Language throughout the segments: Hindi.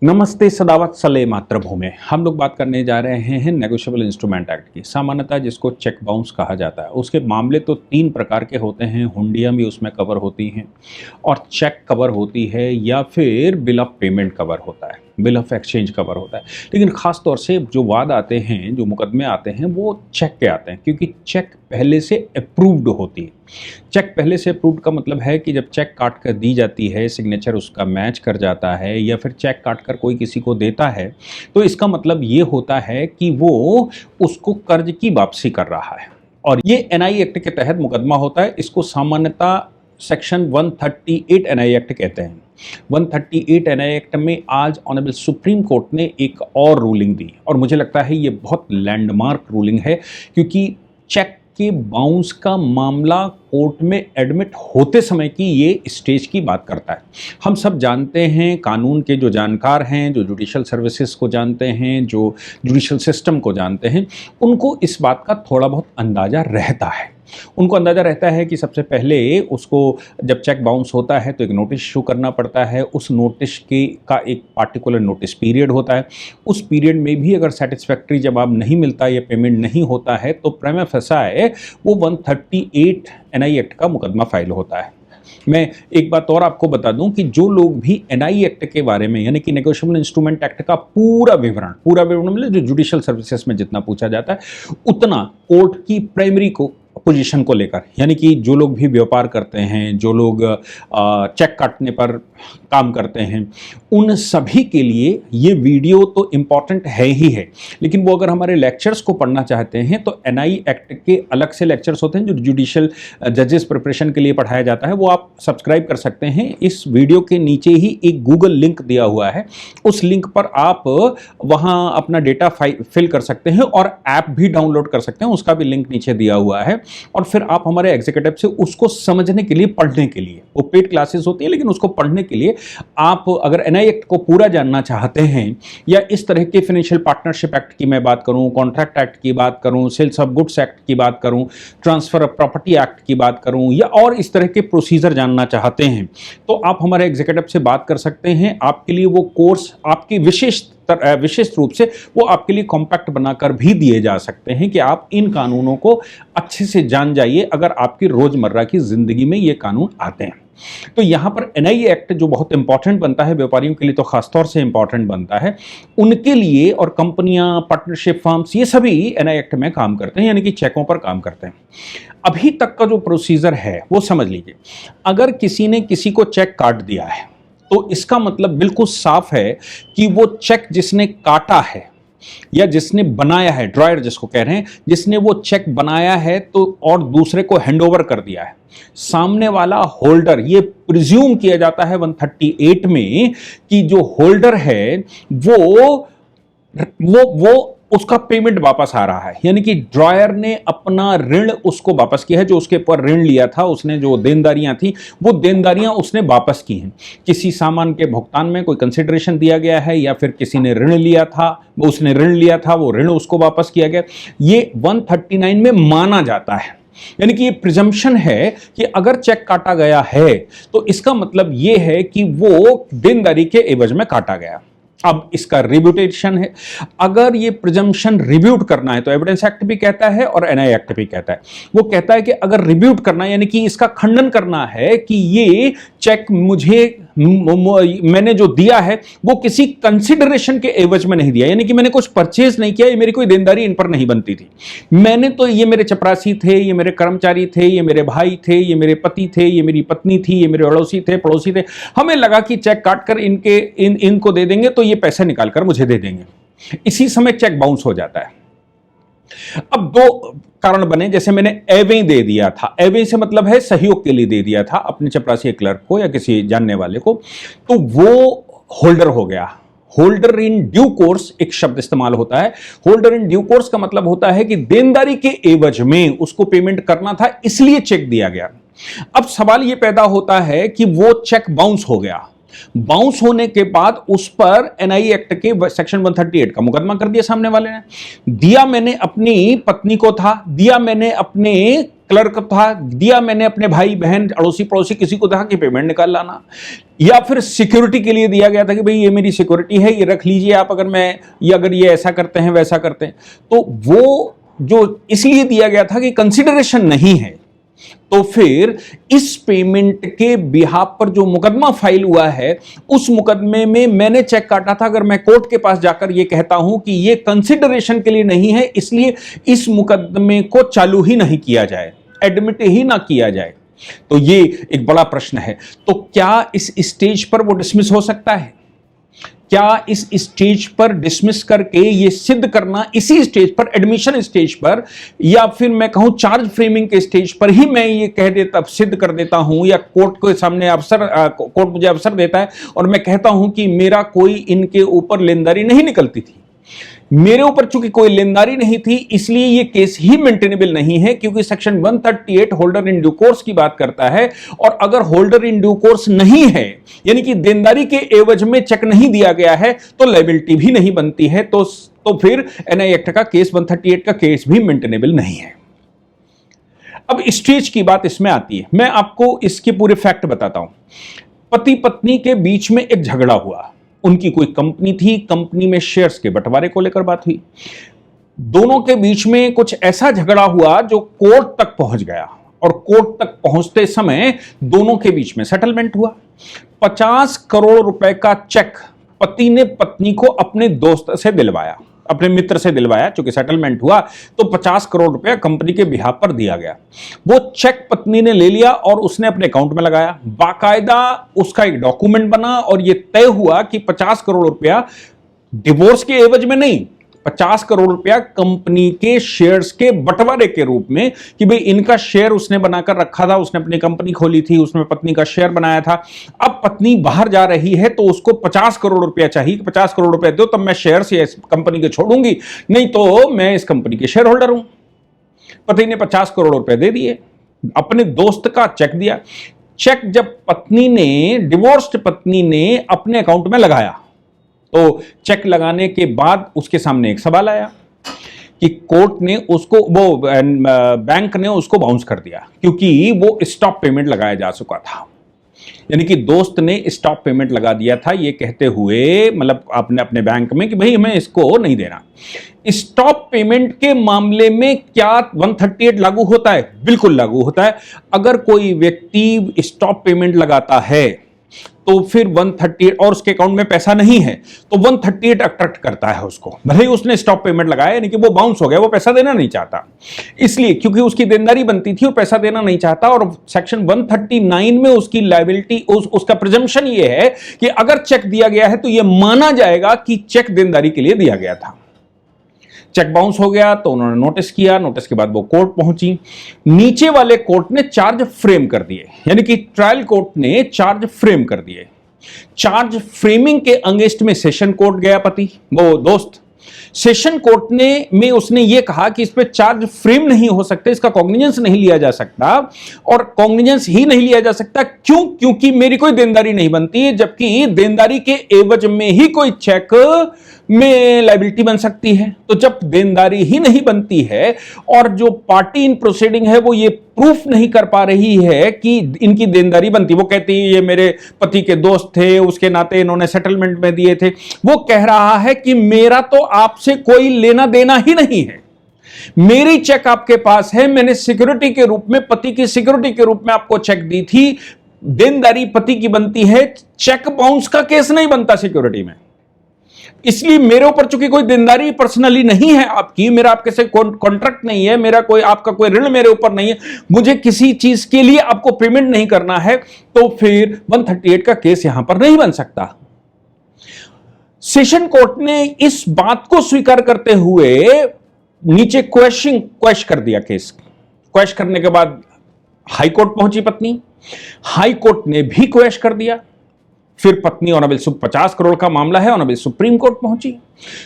नमस्ते सदावत सले मातृभूमि। हम लोग बात करने जा रहे हैं नेगोशिएबल इंस्ट्रूमेंट एक्ट की। सामान्यतः जिसको चेक बाउंस कहा जाता है, उसके मामले तो तीन प्रकार के होते हैं। हुंडियाँ भी उसमें कवर होती हैं और चेक कवर होती है या फिर बिल ऑफ पेमेंट कवर होता है, बिल ऑफ एक्सचेंज कवर होता है। लेकिन ख़ास तौर से जो वाद आते हैं, जो मुकदमे आते हैं, वो चेक के आते हैं, क्योंकि चेक पहले से अप्रूव्ड होती है। चेक पहले से अप्रूव्ड का मतलब है कि जब चेक काट कर दी जाती है, सिग्नेचर उसका मैच कर जाता है या फिर चेक काट कर कोई किसी को देता है, तो इसका मतलब ये होता है कि वो उसको कर्ज की वापसी कर रहा है। और ये एनआई एक्ट के तहत मुकदमा होता है। इसको सामान्यतः सेक्शन 138 एनआई एक्ट कहते हैं। 138 एनआई एक्ट में आज ऑनरेबल सुप्रीम कोर्ट ने एक और रूलिंग दी और मुझे लगता है ये बहुत लैंडमार्क रूलिंग है, क्योंकि चेक के बाउंस का मामला कोर्ट में एडमिट होते समय की ये स्टेज की बात करता है। हम सब जानते हैं, कानून के जो जानकार हैं, जो जुडिशल सर्विसेज को जानते हैं, जो जुडिशल सिस्टम को जानते हैं, उनको इस बात का थोड़ा बहुत अंदाज़ा रहता है। उनको अंदाज़ा रहता है कि सबसे पहले उसको जब चेक बाउंस होता है तो एक नोटिस इशू करना पड़ता है। उस नोटिस का एक पार्टिकुलर नोटिस पीरियड होता है। उस पीरियड में भी अगर सेटिस्फैक्ट्री जवाब नहीं मिलता या पेमेंट नहीं होता है तो प्रीमा फेसाए वो 138 एनआई एक्ट का मुकदमा फाइल होता है। मैं एक बात और आपको बता दूं कि जो लोग भी एनआई एक्ट के बारे में, यानी कि नेगोशिएबल इंस्ट्रूमेंट एक्ट का पूरा विवरण मतलब जो जुडिशल सर्विसेज में जितना पूछा जाता है उतना कोर्ट की प्राइमरी को पोजीशन को लेकर, यानी कि जो लोग भी व्यापार करते हैं, जो लोग चेक काटने पर काम करते हैं, उन सभी के लिए ये वीडियो तो इम्पॉर्टेंट है ही है। लेकिन वो अगर हमारे लेक्चर्स को पढ़ना चाहते हैं तो एनआई एक्ट के अलग से लेक्चर्स होते हैं जो जुडिशल जजेस प्रिपरेशन के लिए पढ़ाया जाता है, वो आप सब्सक्राइब कर सकते हैं। इस वीडियो के नीचे ही एक गूगल लिंक दिया हुआ है, उस लिंक पर आप वहाँ अपना डेटा फिल कर सकते हैं और ऐप भी डाउनलोड कर सकते हैं, उसका भी लिंक नीचे दिया हुआ है। और फिर आप हमारे एग्जीक्यूटिव से उसको समझने के लिए, पढ़ने के लिए, वो पेड क्लासेस होती है, लेकिन उसको पढ़ने के लिए आप अगर एनआई एक्ट को पूरा जानना चाहते हैं या इस तरह के फाइनेंशियल पार्टनरशिप एक्ट की मैं बात करूं, कॉन्ट्रैक्ट एक्ट की बात करूं, सेल्स ऑफ गुड्स एक्ट की बात करूं, ट्रांसफर ऑफ प्रॉपर्टी एक्ट की बात करूं या और इस तरह के प्रोसीजर जानना चाहते हैं, तो आप हमारे एग्जीक्यूटिव से बात कर सकते हैं। आपके लिए वो कोर्स आपकी विशेष रूप से वो आपके लिए कॉम्पैक्ट बनाकर भी दिए जा सकते हैं कि आप इन कानूनों को अच्छे से जान जाइए अगर आपकी रोजमर्रा की जिंदगी में ये कानून आते हैं। तो यहां पर एनआई एक्ट जो बहुत इंपॉर्टेंट बनता है, व्यापारियों के लिए तो खासतौर से इंपॉर्टेंट बनता है, उनके लिए, और कंपनियां, पार्टनरशिप फर्म्स, ये सभी एनआई एक्ट में काम करते हैं, यानी कि चेकों पर काम करते हैं। अभी तक का जो प्रोसीजर है वो समझ लीजिए। अगर किसी ने किसी को चेक काट दिया है तो इसका मतलब बिल्कुल साफ है कि वो चेक जिसने काटा है या जिसने बनाया है, ड्रॉयर जिसको कह रहे हैं, जिसने वो चेक बनाया है तो और दूसरे को हैंडओवर कर दिया है, सामने वाला होल्डर, ये प्रिज्यूम किया जाता है 138 में कि जो होल्डर है वो उसका पेमेंट वापस आ रहा है, यानी कि ड्रॉयर ने अपना ऋण उसको वापस किया है, जो उसके ऊपर ऋण लिया था, उसने जो देनदारियां थी वो देनदारियां उसने वापस की हैं। किसी सामान के भुगतान में कोई कंसिडरेशन दिया गया है या फिर किसी ने ऋण लिया था, उसने ऋण लिया था, वो ऋण उसको वापस किया गया, ये 139 में माना जाता है। यानी कि ये प्रिजम्पशन है कि अगर चेक काटा गया है तो इसका मतलब ये है कि वो देनदारी के एवज में काटा गया। अब इसका रिब्यूटेशन है। अगर ये प्रिजम्पशन रिब्यूट करना है तो एविडेंस एक्ट भी कहता है और एनआई एक्ट भी कहता है। वो कहता है कि अगर रिब्यूट करना है, यानी कि इसका खंडन करना है कि ये चेक मैंने जो दिया है वो किसी कंसिडरेशन के एवज में नहीं दिया, यानी कि मैंने कुछ परचेज नहीं किया, ये मेरी कोई देनदारी इन पर नहीं बनती थी, मैंने तो, ये मेरे चपरासी थे, ये मेरे कर्मचारी थे, ये मेरे भाई थे, ये मेरे पति थे, ये मेरी पत्नी थी, ये मेरे अड़ोसी थे, पड़ोसी थे, हमें लगा कि चेक काट कर इनको दे देंगे तो ये पैसे निकालकर मुझे दे देंगे, इसी समय चेक बाउंस हो जाता है। अब दो कारण बने, जैसे मैंने एवे दे दिया था, एवे से मतलब है सहयोग के लिए दे दिया था अपने चपरासी क्लर्क को या किसी जानने वाले को, तो वो होल्डर हो गया। होल्डर इन ड्यू कोर्स एक शब्द इस्तेमाल होता है। होल्डर इन ड्यू कोर्स का मतलब होता है कि देनदारी के एवज में उसको पेमेंट करना था, इसलिए चेक दिया गया। अब सवाल यह पैदा होता है कि वो चेक बाउंस हो गया, बाउंस होने के बाद उस पर एनआई एक्ट के सेक्शन 138 का मुकदमा कर दिया सामने वाले ने। दिया मैंने अपनी पत्नी को था, दिया मैंने अपने क्लर्क था, दिया मैंने अपने भाई बहन अड़ोसी पड़ोसी किसी को था कि पेमेंट निकाल लाना, या फिर सिक्योरिटी के लिए दिया गया था कि भाई ये मेरी सिक्योरिटी है, ये रख लीजिए आप, अगर ये ऐसा करते हैं वैसा करते हैं। तो वो जो इसलिए दिया गया था कि कंसिडरेशन नहीं है। तो फिर इस पेमेंट के बिहाफ पर जो मुकदमा फाइल हुआ है, उस मुकदमे में मैंने चेक काटा था। अगर मैं कोर्ट के पास जाकर यह कहता हूं कि यह कंसिडरेशन के लिए नहीं है, इसलिए इस मुकदमे को चालू ही नहीं किया जाए, एडमिट ही ना किया जाए, तो ये एक बड़ा प्रश्न है। तो क्या इस स्टेज पर वो डिसमिस हो सकता है? क्या इस स्टेज पर डिसमिस करके ये सिद्ध करना, इसी स्टेज पर, एडमिशन स्टेज पर, या फिर मैं कहूं चार्ज फ्रेमिंग के स्टेज पर ही मैं ये कह देता, सिद्ध कर देता हूं, या कोर्ट के सामने कोर्ट मुझे अवसर देता है और मैं कहता हूं कि मेरा कोई इनके ऊपर लेनदारी नहीं निकलती थी, मेरे ऊपर चूंकि कोई लेनदारी नहीं थी, इसलिए यह केस ही मेंटेनेबल नहीं है, क्योंकि section 138 holder in due course की बात करता है। और अगर होल्डर इन ड्यू कोर्स नहीं है, यानी कि देनदारी के एवज में चेक नहीं दिया गया है, तो लायबिलिटी भी नहीं बनती है। तो फिर एनआई एक्ट का केस 138 का केस भी मेंटेनेबल नहीं है। अब स्टेज की बात इसमें आती है। मैं आपको इसके पूरे फैक्ट बताता हूं। पति पत्नी के बीच में एक झगड़ा हुआ, उनकी कोई कंपनी थी, कंपनी में शेयर्स के बंटवारे को लेकर बात हुई, दोनों के बीच में कुछ ऐसा झगड़ा हुआ जो कोर्ट तक पहुंच गया, और कोर्ट तक पहुंचते समय दोनों के बीच में सेटलमेंट हुआ। 50 करोड़ रुपए का चेक पति ने पत्नी को अपने दोस्त से दिलवाया, अपने मित्र से दिलवाया। चूंकि सेटलमेंट हुआ तो 50 करोड़ रुपया कंपनी के बिहाफ पर दिया गया। वो चेक पत्नी ने ले लिया और उसने अपने अकाउंट में लगाया। बाकायदा उसका एक डॉक्यूमेंट बना और यह तय हुआ कि 50 करोड़ रुपया डिवोर्स के एवज में नहीं, 50 करोड़ रुपया कंपनी के शेयर्स के बंटवारे के रूप में, कि भाई इनका शेयर उसने बनाकर रखा था, उसने अपनी कंपनी खोली थी, उसमें पत्नी का शेयर बनाया था। अब पत्नी बाहर जा रही है तो उसको 50 करोड़ रुपया चाहिए, 50 करोड़ रुपया दो तब मैं शेयर से इस कंपनी के छोड़ूंगी, नहीं तो मैं इस कंपनी के शेयर होल्डर हूं। पति ने 50 करोड़ रुपए दे दिए, अपने दोस्त का चेक दिया। चेक जब पत्नी ने, डिवोर्स्ड पत्नी ने अपने अकाउंट में लगाया, तो चेक लगाने के बाद उसके सामने एक सवाल आया कि कोर्ट ने उसको, वो बैंक ने उसको बाउंस कर दिया, क्योंकि वो स्टॉप पेमेंट लगाया जा चुका था। यानी कि दोस्त ने स्टॉप पेमेंट लगा दिया था, ये कहते हुए, मतलब आपने अपने बैंक में, कि भाई हमें इसको नहीं देना। स्टॉप पेमेंट के मामले में क्या 138 लागू होता है? बिल्कुल लागू होता है। अगर कोई व्यक्ति स्टॉप पेमेंट लगाता है तो फिर 138, और उसके अकाउंट में पैसा नहीं है, तो 138 अट्रैक्ट करता है उसको, भले ही उसने स्टॉप पेमेंट लगाया, यानी कि वो बाउंस हो गया, वो पैसा देना नहीं चाहता, इसलिए क्योंकि उसकी देनदारी बनती थी और पैसा देना नहीं चाहता। और सेक्शन 139 में उसकी लायबिलिटी, उसका प्रिजम्पशन ये है कि अगर चेक दिया गया है तो यह माना जाएगा कि चेक देनदारी के लिए दिया गया था। चेक बाउंस हो गया तो उन्होंने नोटिस किया, नोटिस के बाद वो कोर्ट पहुंची। नीचे वाले कोर्ट ने चार्ज फ्रेम कर दिए, यानी कि ट्रायल कोर्ट ने चार्ज फ्रेम कर दिए। चार्ज फ्रेमिंग के अगेंस्ट में सेशन कोर्ट गया पति, वो दोस्त। सेशन कोर्ट में उसने ये कहा कि इस पे चार्ज फ्रेम नहीं हो सकते, इसका कॉग्निजेंस नहीं लिया जा सकता, और कॉग्निजेंस ही नहीं लिया जा सकता क्यों? क्योंकि मेरी कोई देनदारी नहीं बनती है, जबकि देनदारी के एवज में ही कोई चेक में लायबिलिटी बन सकती है। तो जब देनदारी ही नहीं बनती है और जो पार्टी इन प्रोसीडिंग है वो ये प्रूफ नहीं कर पा रही है कि इनकी देनदारी बनती, वो कहती है ये मेरे पति के दोस्त थे, उसके नाते इन्होंने सेटलमेंट में दिए थे, वो कह रहा है कि मेरा तो आपसे कोई लेना देना ही नहीं है, मेरी चेक आपके पास है, मैंने सिक्योरिटी के रूप में, पति की सिक्योरिटी के रूप में आपको चेक दी थी, देनदारी पति की बनती है, चेक बाउंस का केस नहीं बनता सिक्योरिटी में, इसलिए मेरे ऊपर चूंकि कोई देनदारी पर्सनली नहीं है आपकी, मेरा आपके से कॉन्ट्रैक्ट नहीं है, मेरा कोई आपका कोई ऋण मेरे ऊपर नहीं है, मुझे किसी चीज के लिए आपको पेमेंट नहीं करना है, तो फिर 138 का केस यहां पर नहीं बन सकता। सेशन कोर्ट ने इस बात को स्वीकार करते हुए नीचे क्वेश्चन कर दिया केस। क्वेश्चन करने के बाद हाई कोर्ट पहुंची पत्नी, हाई कोर्ट ने भी क्वेश्चन कर दिया। फिर पत्नी ऑनरेबल 50 करोड़ का मामला है, ऑनरेबल सुप्रीम कोर्ट पहुंची।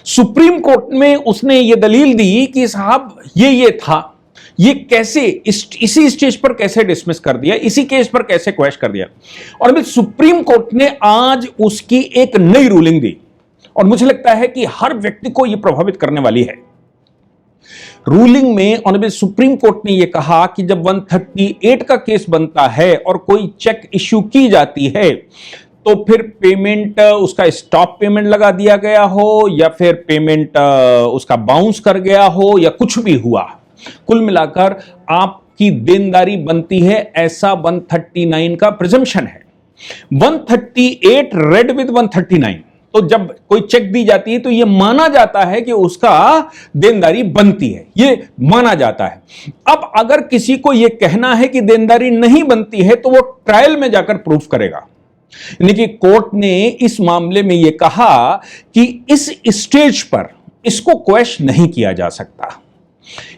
सुप्रीम कोर्ट में उसने ये दलील दी कि साहब ये था, ये कैसे इसी स्टेज पर कैसे डिसमिस कर दिया, इसी केस पर कैसे क्वेश्चन कर दिया। और अभी सुप्रीम कोर्ट ने आज उसकी एक नई रूलिंग दी और मुझे लगता है कि हर व्यक्ति को यह प्रभावित करने वाली है। रूलिंग में ऑनरेबल सुप्रीम कोर्ट ने यह कहा कि जब 138 का केस बनता है और कोई चेक इश्यू की जाती है तो फिर पेमेंट उसका स्टॉप पेमेंट लगा दिया गया हो या फिर पेमेंट उसका बाउंस कर गया हो या कुछ भी हुआ, कुल मिलाकर आपकी देनदारी बनती है, ऐसा 139 का प्रिजम्पशन है। 138 रेड विद 139, तो जब कोई चेक दी जाती है तो यह माना जाता है कि उसका देनदारी बनती है, यह माना जाता है। अब अगर किसी को यह कहना है कि देनदारी नहीं बनती है तो वो ट्रायल में जाकर प्रूफ करेगा। यानी कि कोर्ट ने इस मामले में यह कहा कि इस स्टेज पर इसको क्वेश्चन नहीं किया जा सकता।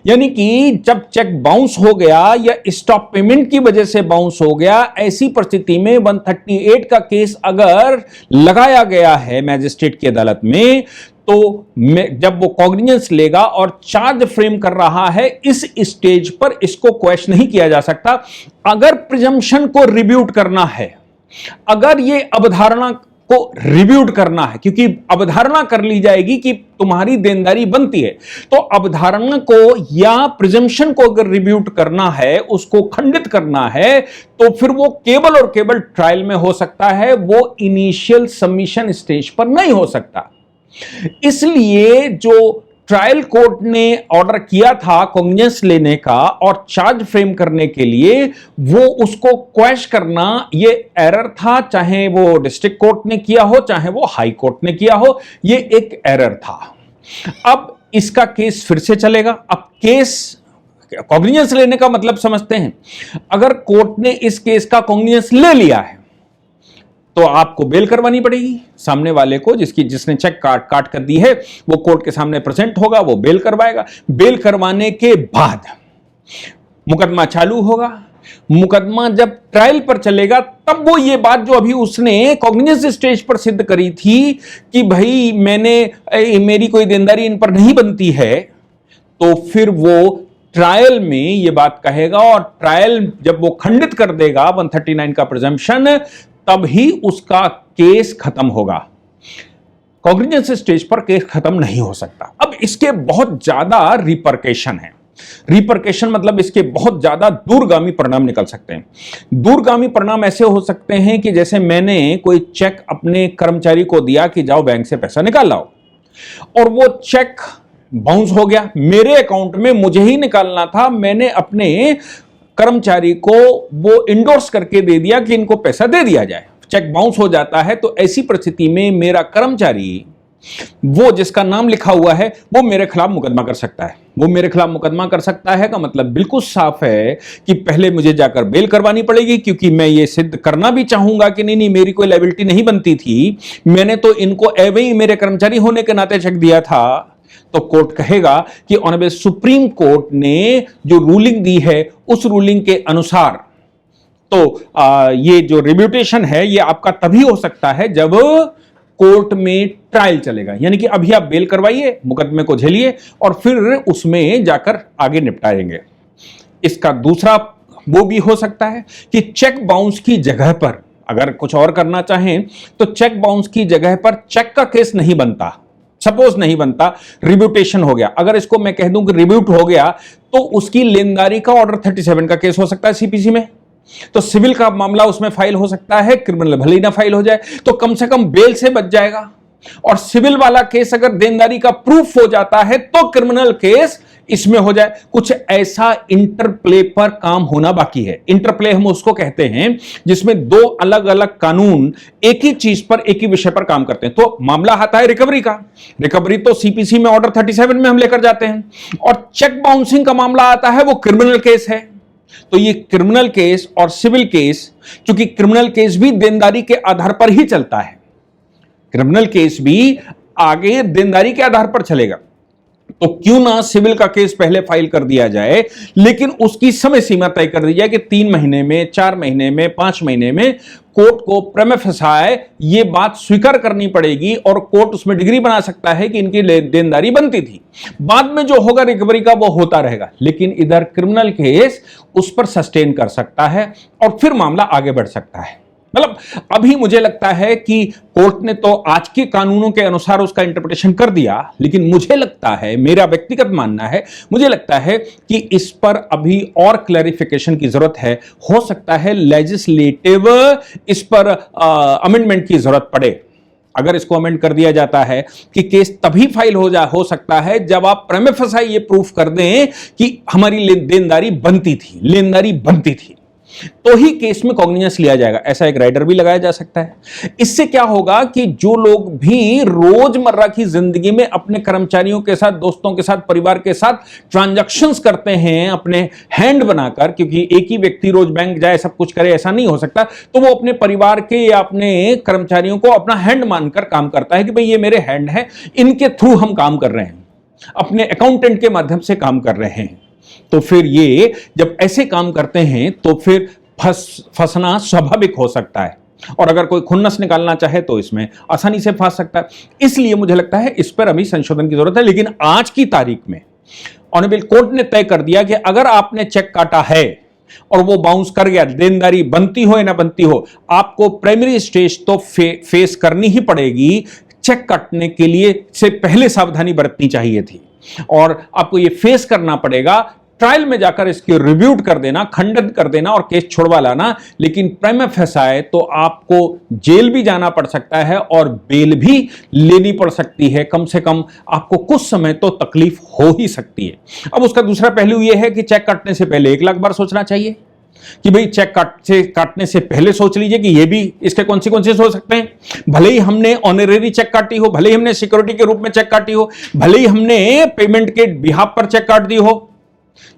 यानी कि जब चेक बाउंस हो गया या स्टॉप पेमेंट की वजह से बाउंस हो गया, ऐसी परिस्थिति में 138 का केस अगर लगाया गया है मैजिस्ट्रेट की अदालत में, तो जब वो कॉग्निजेंस लेगा और चार्ज फ्रेम कर रहा है, इस स्टेज पर इसको क्वेश्चन नहीं किया जा सकता। अगर प्रिजम्पशन को रिब्यूट करना है, अगर ये अवधारणा को रिब्यूट करना है, क्योंकि अवधारणा कर ली जाएगी कि तुम्हारी देनदारी बनती है, तो अवधारणा को या प्रिजम्पशन को अगर रिब्यूट करना है, उसको खंडित करना है, तो फिर वो केवल और केवल ट्रायल में हो सकता है, वो इनिशियल सबमिशन स्टेज पर नहीं हो सकता। इसलिए जो ट्रायल कोर्ट ने ऑर्डर किया था कॉग्निजेंस लेने का और चार्ज फ्रेम करने के लिए, वो उसको क्वेश्चन करना ये एरर था, चाहे वो डिस्ट्रिक्ट कोर्ट ने किया हो चाहे वो हाई कोर्ट ने किया हो, ये एक एरर था। अब इसका केस फिर से चलेगा। अब केस कॉग्निजेंस लेने का मतलब समझते हैं, अगर कोर्ट ने इस केस का कॉग्निजेंस ले लिया है तो आपको बेल करवानी पड़ेगी सामने वाले को, जिसने चेक काट कर दी है, वो कोर्ट के सामने प्रेजेंट होगा, वो बेल करवाएगा। बेल करवाने के बाद मुकदमा चालू होगा। मुकदमा जब ट्रायल पर चलेगा तब वो ये बात जो अभी उसने कॉग्निजेंस स्टेज पर सिद्ध करी थी कि भाई मेरी कोई देनदारी इन पर नहीं बनती है, तो फिर वो ट्रायल में ये बात कहेगा और ट्रायल जब वो खंडित कर देगा 139 का प्रिजम्पशन, तब ही उसका केस खत्म होगा। कॉग्निजेंस स्टेज पर केस खत्म नहीं हो सकता। अब इसके बहुत ज्यादा रिपरकेशन है। रिपरकेशन मतलब इसके बहुत ज्यादा दूरगामी परिणाम निकल सकते हैं। दूरगामी परिणाम ऐसे हो सकते हैं कि जैसे मैंने कोई चेक अपने कर्मचारी को दिया कि जाओ बैंक से पैसा निकाल लाओ, और वो चेक बाउंस हो गया मेरे अकाउंट में, मुझे ही निकालना था, मैंने अपने कर्मचारी को वो इंडोर्स करके दे दिया कि इनको पैसा दे दिया जाए, चेक बाउंस हो जाता है। तो ऐसी परिस्थिति में मेरा कर्मचारी, वो जिसका नाम लिखा हुआ है, वो मेरे खिलाफ मुकदमा कर सकता है। वो मेरे खिलाफ मुकदमा कर सकता है का मतलब बिल्कुल साफ है कि पहले मुझे जाकर बेल करवानी पड़ेगी, क्योंकि मैं ये सिद्ध करना भी चाहूंगा कि नहीं मेरी कोई लायबिलिटी नहीं बनती थी, मैंने तो इनको एवं ही मेरे कर्मचारी होने के नाते चेक दिया था। तो कोर्ट कहेगा कि ऑनरेबल सुप्रीम कोर्ट ने जो रूलिंग दी है उस रूलिंग के अनुसार, तो ये जो रिब्यूटेशन है ये आपका तभी हो सकता है जब कोर्ट में ट्रायल चलेगा। यानी कि अभी आप बेल करवाइए, मुकदमे को झेलिए और फिर उसमें जाकर आगे निपटाएंगे। इसका दूसरा वो भी हो सकता है कि चेक बाउंस की जगह पर अगर कुछ और करना चाहें तो चेक बाउंस की जगह पर चेक का केस नहीं बनता, सपोज नहीं बनता, रिब्यूटेशन हो गया। अगर इसको मैं कह दूं कि रिब्यूट हो गया तो उसकी लेनदारी का ऑर्डर 37 का केस हो सकता है सीपीसी में, तो सिविल का मामला उसमें फाइल हो सकता है, क्रिमिनल भले ही ना फाइल हो जाए तो कम से कम बेल से बच जाएगा। और सिविल वाला केस अगर देनदारी का प्रूफ हो जाता है तो क्रिमिनल केस इसमें हो जाए। कुछ ऐसा इंटरप्ले पर काम होना बाकी है। इंटरप्ले हम उसको कहते हैं जिसमें दो अलग अलग कानून एक ही चीज पर, एक ही विषय पर काम करते हैं। तो मामला आता है रिकवरी का, रिकवरी तो सीपीसी में ऑर्डर 37 में हम लेकर जाते हैं, और चेक बाउंसिंग का मामला आता है वो क्रिमिनल केस है। तो ये क्रिमिनल केस और सिविल केस, क्योंकि क्रिमिनल केस भी देनदारी के आधार पर ही चलता है, क्रिमिनल केस भी आगे देनदारी के आधार पर चलेगा। तो क्यों ना सिविल का केस पहले फाइल कर दिया जाए, लेकिन उसकी समय सीमा तय कर दी जाए कि 3 महीने में, 4 महीने में, 5 महीने में कोर्ट को प्रेमा फेसाए ये बात स्वीकार करनी पड़ेगी और कोर्ट उसमें डिग्री बना सकता है कि इनकी देनदारी बनती थी। बाद में जो होगा रिकवरी का वो होता रहेगा, लेकिन इधर क्रिमिनल केस उस पर सस्टेन कर सकता है और फिर मामला आगे बढ़ सकता है। मतलब अभी मुझे लगता है कि कोर्ट ने तो आज के कानूनों के अनुसार उसका इंटरप्रिटेशन कर दिया, लेकिन मुझे लगता है, मेरा व्यक्तिगत मानना है, मुझे लगता है कि इस पर अभी और क्लैरिफिकेशन की जरूरत है। हो सकता है लेजिस्लेटिव इस पर अमेंडमेंट की जरूरत पड़े। अगर इसको अमेंड कर दिया जाता है कि केस तभी फाइल हो सकता है जब आप प्रेमा फेसाई ये प्रूफ कर दें कि हमारी देनदारी बनती थी, लेनदारी बनती थी, तो ही केस में कॉग्निजेंस लिया जाएगा। ऐसा एक राइडर भी लगाया जा सकता है। इससे क्या होगा कि जो लोग भी रोजमर्रा की जिंदगी में अपने कर्मचारियों के साथ, दोस्तों के साथ, परिवार के साथ ट्रांजैक्शंस करते हैं अपने हैंड बनाकर, क्योंकि एक ही व्यक्ति रोज बैंक जाए सब कुछ करे ऐसा नहीं हो सकता, तो वो अपने परिवार के या अपने कर्मचारियों को अपना हैंड मानकर काम करता है कि भाई ये मेरे हैंड है, इनके थ्रू हम काम कर रहे हैं, अपने अकाउंटेंट के माध्यम से काम कर रहे हैं। तो फिर ये जब ऐसे काम करते हैं तो फिर फंसना स्वाभाविक हो सकता है, और अगर कोई खुन्नस निकालना चाहे तो इसमें आसानी से फंस सकता है। इसलिए मुझे लगता है इस पर अभी संशोधन की जरूरत है। लेकिन आज की तारीख में ऑनरेबल कोर्ट ने तय कर दिया कि अगर आपने चेक काटा है और वो बाउंस कर गया, देनदारी बनती हो या ना बनती हो, आपको प्राइमरी स्टेज तो फेस करनी ही पड़ेगी। चेक काटने के लिए से पहले सावधानी बरतनी चाहिए थी और आपको ये फेस करना पड़ेगा। ट्रायल में जाकर इसकी रिव्यूट कर देना, खंडित कर देना और केस छुड़वा लाना, लेकिन प्रेमा फेसाए तो आपको जेल भी जाना पड़ सकता है और बेल भी लेनी पड़ सकती है। कम से कम आपको कुछ समय तो तकलीफ हो ही सकती है। अब उसका दूसरा पहलू यह है कि चेक काटने से पहले 1 लाख बार सोचना चाहिए कि भाई चेक काटने से पहले सोच लीजिए कि ये भी इसके कॉन्सिक्वेंसेस हो सकते हैं। भले ही हमने ऑनरेरी चेक काटी हो, भले ही हमने सिक्योरिटी के रूप में चेक काटी हो, भले ही हमने पेमेंट के बिहाफ पर चेक काट दी हो,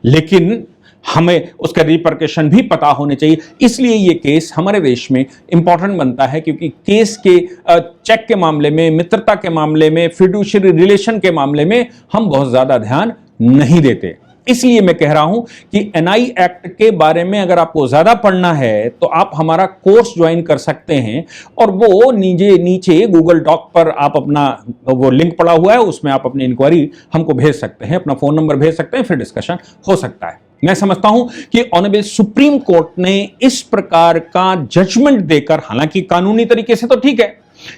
लेकिन हमें उसका रिपरकशन भी पता होने चाहिए। इसलिए यह केस हमारे देश में इंपॉर्टेंट बनता है, क्योंकि केस के चेक के मामले में, मित्रता के मामले में, फिड्यूशियरी रिलेशन के मामले में हम बहुत ज्यादा ध्यान नहीं देते। इसलिए मैं कह रहा हूं कि एनआई एक्ट के बारे में अगर आपको ज्यादा पढ़ना है तो आप हमारा कोर्स ज्वाइन कर सकते हैं, और वो नीचे गूगल डॉक पर आप अपना वो लिंक पड़ा हुआ है, उसमें आप अपनी इंक्वायरी हमको भेज सकते हैं, अपना फोन नंबर भेज सकते हैं, फिर डिस्कशन हो सकता है। मैं समझता हूं कि ऑनरेबल सुप्रीम कोर्ट ने इस प्रकार का जजमेंट देकर, हालांकि कानूनी तरीके से तो ठीक है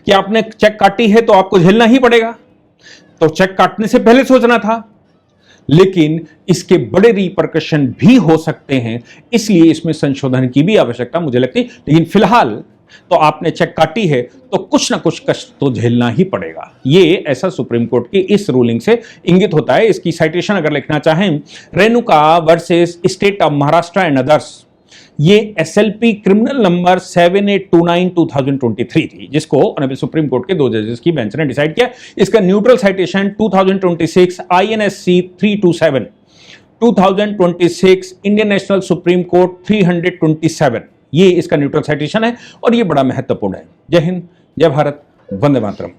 कि आपने चेक काटी है तो आपको झेलना ही पड़ेगा, तो चेक काटने से पहले सोचना था, लेकिन इसके बड़े रिपरकशन भी हो सकते हैं। इसलिए इसमें संशोधन की भी आवश्यकता मुझे लगती है। लेकिन फिलहाल तो आपने चेक काटी है तो कुछ ना कुछ कष्ट तो झेलना ही पड़ेगा। ये ऐसा सुप्रीम कोर्ट की इस रूलिंग से इंगित होता है। इसकी साइटेशन अगर लिखना चाहें, Renuka versus state of Maharashtra and others, ये एसएलपी क्रिमिनल नंबर 7829/2023 थी, जिसको ऑनरेबल सुप्रीम कोर्ट के 2 जजेस की बेंच ने डिसाइड किया। इसका neutral citation 2026 INSC 327, 2026 Indian national supreme court 327, ये इसका न्यूट्रल साइटेशन है और ये बड़ा महत्वपूर्ण है। जय हिंद, जय भारत, वंदे मातरम।